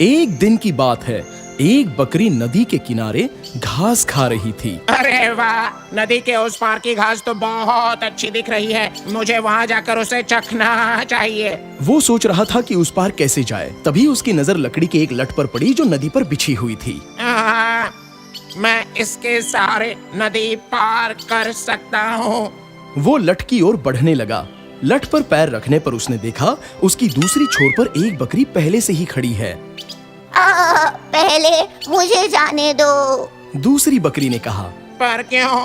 एक दिन की बात है, एक बकरी नदी के किनारे घास खा रही थी। अरे वाह, नदी के उस पार की घास तो बहुत अच्छी दिख रही है। मुझे वहाँ जाकर उसे चखना चाहिए। वो सोच रहा था कि उस पार कैसे जाए। तभी उसकी नजर लकड़ी के एक लट पर पड़ी जो नदी पर बिछी हुई थी। मैं इसके सहारे नदी पार कर सकता हूँ। वो लट की ओर बढ़ने लगा। लट पर पैर रखने पर उसने देखा उसकी दूसरी छोर पर एक बकरी पहले से ही खड़ी है। पहले मुझे जाने दो। दूसरी बकरी ने कहा। पर क्यों?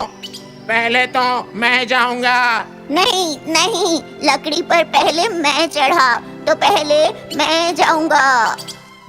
पहले तो मैं जाऊंगा। नहीं नहीं, लकड़ी पर पहले मैं चढ़ा तो पहले मैं जाऊंगा।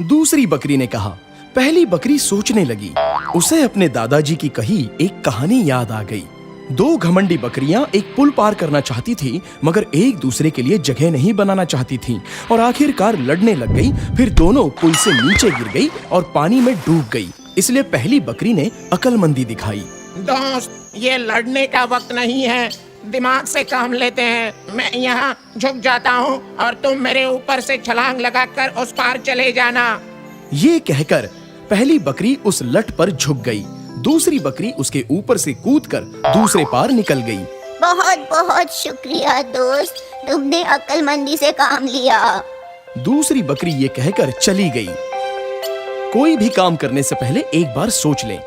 दूसरी बकरी ने कहा। पहली बकरी सोचने लगी। उसे अपने दादाजी की कही एक कहानी याद आ गई। दो घमंडी बकरियां एक पुल पार करना चाहती थी, मगर एक दूसरे के लिए जगह नहीं बनाना चाहती थीं और आखिरकार लड़ने लग गई। फिर दोनों पुल से नीचे गिर गई और पानी में डूब गई। इसलिए पहली बकरी ने अक्लमंदी दिखाई। दोस्त, ये लड़ने का वक्त नहीं है, दिमाग से काम लेते हैं। मैं यहाँ झुक जाता हूँ और तुम मेरे ऊपर से छलांग लगाकर उस पार चले जाना। ये कहकर पहली बकरी उस लट पर झुक गई। दूसरी बकरी उसके ऊपर से कूदकर दूसरे पार निकल गई। बहुत बहुत शुक्रिया दोस्त, तुमने अक्लमंदी से काम लिया। दूसरी बकरी ये कहकर चली गई। कोई भी काम करने से पहले एक बार सोच लें।